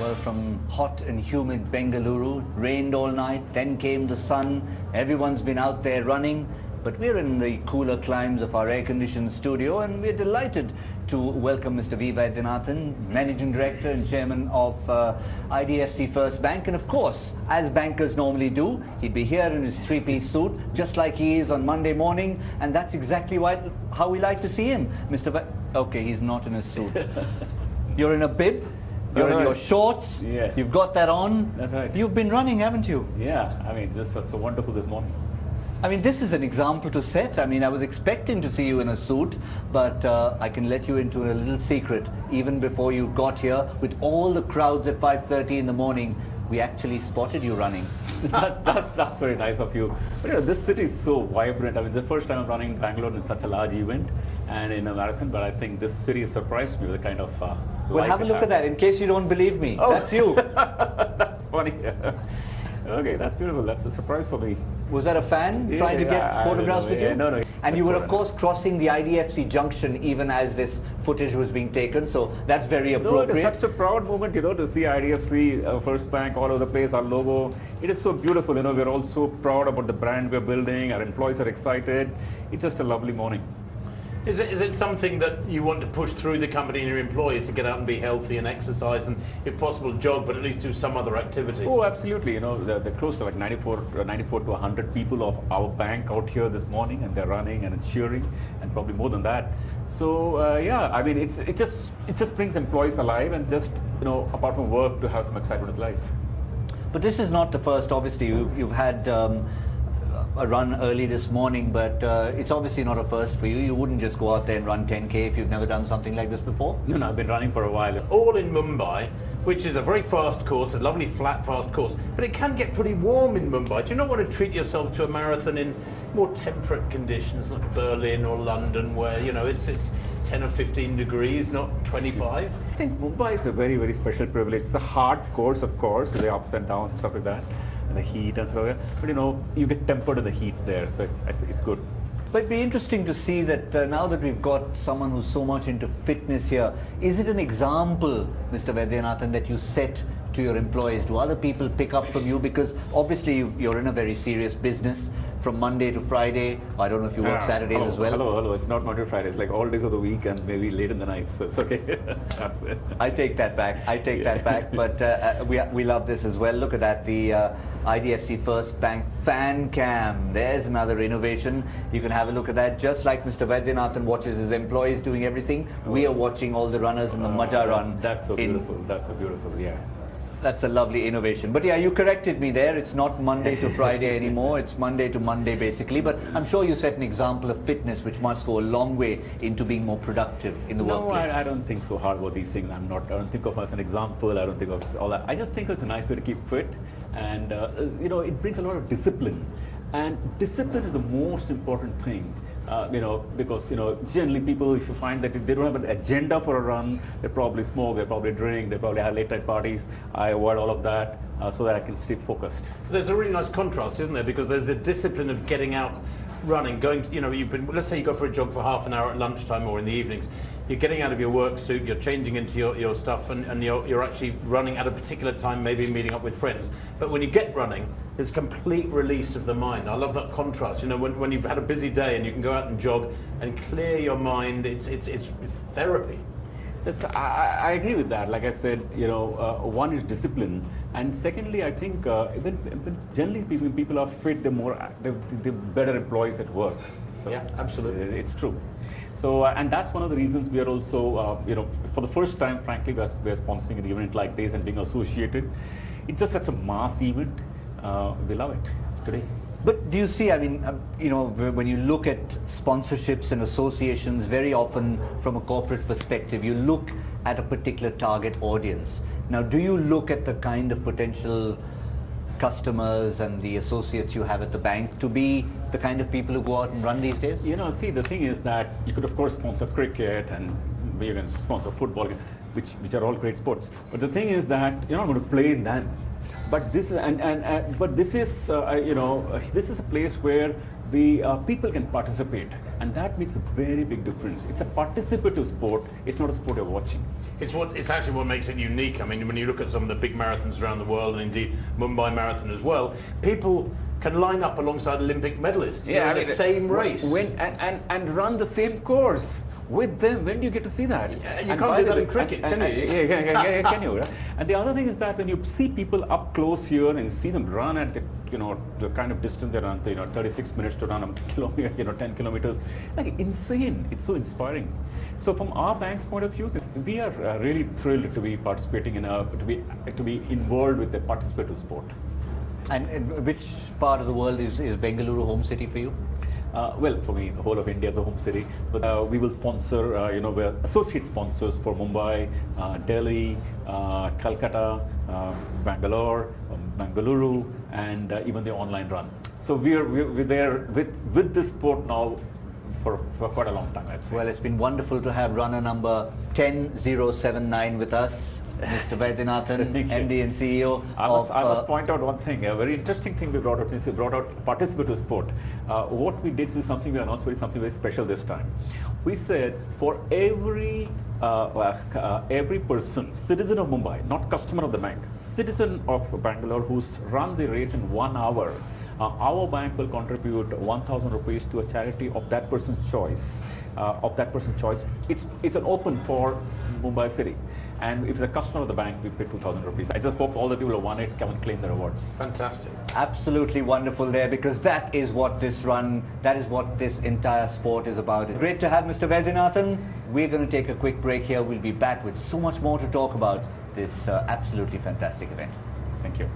Well, from hot and humid Bengaluru, rained all night, then came the sun. Everyone's been out there running, but we're in the cooler climes of our air-conditioned studio, and we're delighted to welcome Mr. Vaidyanathan, Managing Director and Chairman of IDFC FIRST Bank. And of course, as bankers normally do, he'd be here in his three-piece suit, just like he is on Monday morning, and that's exactly how we like to see him. Okay, he's not in a suit. You're in a bib. You're in your shorts. Yes. You've got that on. That's right. You've been running, haven't you? Yeah, I mean, this was so wonderful this morning. I mean, this is an example to set. I mean, I was expecting to see you in a suit, but I can let you into a little secret. Even before you got here, with all the crowds at 5:30 in the morning, we actually spotted you running. That's very nice of you. But you know, this city is so vibrant. I mean, the first time I'm running Bangalore in such a large event and in a marathon, but I think this city has surprised me with the kind of well, have a look at that, in case you don't believe me. Oh. That's you. That's funny. Okay, that's beautiful. That's a surprise for me. Was that a fan trying to get photographs with you? No. And you were, of course, crossing the IDFC junction even as this footage was being taken, so that's very appropriate. No, it is such a proud moment, you know, to see IDFC FIRST Bank all over the place, our logo. It is so beautiful, you know, we're all so proud about the brand we're building, our employees are excited. It's just a lovely morning. Is it something that you want to push through the company and your employees to get out and be healthy and exercise and, if possible, jog, but at least do some other activity? Oh, absolutely. You know, they're close to like 94 to 100 people of our bank out here this morning, and they're running and it's cheering, and probably more than that. So yeah, I mean, it just brings employees alive, and just, you know, apart from work, to have some excitement in life. But this is not the first. Obviously, you've had a run early this morning, but it's obviously not a first for you. You wouldn't just go out there and run 10K if you've never done something like this before? No, I've been running for a while. All in Mumbai, which is a very fast course, a lovely flat fast course, but it can get pretty warm in Mumbai. Do you not want to treat yourself to a marathon in more temperate conditions like Berlin or London, where, you know, it's 10 or 15 degrees, not 25? I think Mumbai is a very, very special privilege. It's a hard course, of course, with the ups and downs and stuff like that, and the heat and stuff like that. But you know, you get tempered in the heat there, so it's good. But it'd be interesting to see that now that we've got someone who's so much into fitness here, is it an example, Mr. Vaidyanathan, that you set to your employees? Do other people pick up from you? Because obviously you're in a very serious business from Monday to Friday. I don't know if you work Saturdays as well. Hello. It's not Monday to Friday. It's like all days of the week and maybe late in the night. So it's okay. That's it. I take that back. That back. But we love this as well. Look at that. The IDFC FIRST Bank fan cam. There's another innovation. You can have a look at that. Just like Mr. Vaidyanathan watches his employees doing everything, we are watching all the runners in the Maja run. That's so beautiful. That's so beautiful. Yeah. That's a lovely innovation. But yeah, you corrected me there. It's not Monday to Friday anymore. It's Monday to Monday, basically. But I'm sure you set an example of fitness, which must go a long way into being more productive in the workplace. No, I don't think so hard about these things. I don't think of us as an example. I don't think of all that. I just think it's a nice way to keep fit. And, you know, it brings a lot of discipline. And discipline is the most important thing. You know, because, you know, generally people, if you find that they don't have an agenda for a run, they probably smoke, they probably drink, they probably have late night parties. I avoid all of that so that I can stay focused. There's a really nice contrast, isn't there? Because there's the discipline of getting out, running, going to, you know, let's say you go for a jog for half an hour at lunchtime or in the evenings. You're getting out of your work suit, you're changing into your stuff, and you're actually running at a particular time, maybe meeting up with friends. But when you get running, there's complete release of the mind. I love that contrast. You know, when you've had a busy day and you can go out and jog and clear your mind, it's therapy. I agree with that. Like I said, you know, one is discipline, and secondly, I think even generally people are fit, they're better employees at work. So yeah, absolutely, it's true. So and that's one of the reasons we are also, you know, for the first time, frankly, we are sponsoring an event like this and being associated. It's just such a mass event. We love it today. But do you see, I mean, you know, when you look at sponsorships and associations, very often from a corporate perspective, you look at a particular target audience. Now, do you look at the kind of potential customers and the associates you have at the bank to be the kind of people who go out and run these days? You know, see, the thing is that you could, of course, sponsor cricket, and you can sponsor football, which are all great sports. But the thing is that you're not going to play in them. But this is, but this is, you know, this is a place where the people can participate, and that makes a very big difference. It's a participative sport. It's not a sport you're watching. It's actually what makes it unique. I mean, when you look at some of the big marathons around the world, and indeed Mumbai Marathon as well, people can line up alongside Olympic medalists in the same race. And run the same course with them. When do you get to see that? Yeah, you can't do that in cricket, can you? Can you? Right? And the other thing is that when you see people up close here and see them run at the the kind of distance they run, 36 minutes to run a kilometer, 10 kilometers, like insane. It's so inspiring. So from our bank's point of view, we are really thrilled to be participating to be involved with the participative sport. And which part of the world is Bengaluru home city for you? Well, for me, the whole of India is a home city. But we will sponsor, we're associate sponsors for Mumbai, Delhi, Calcutta, Bangalore, Bengaluru, and even the online run. So we're there with this sport now for quite a long time, I'd say. Well, it's been wonderful to have runner number 10079 with us. Mr. Vaidyanathan, MD and CEO. I must point out one thing, a very interesting thing we brought out since we brought out participative sport. What we did was something we announced, something very special this time. We said for every person, citizen of Mumbai, not customer of the bank, citizen of Bangalore who's run the race in 1 hour, our bank will contribute 1,000 rupees to a charity of that person's choice. It's an open for Mumbai city. And if it's a customer of the bank, we pay 2,000 rupees. I just hope all the people who won it come and claim the rewards. Fantastic. Absolutely wonderful there, because that is what this entire sport is about. Great to have Mr. Vaidyanathan. We're going to take a quick break here. We'll be back with so much more to talk about this absolutely fantastic event. Thank you.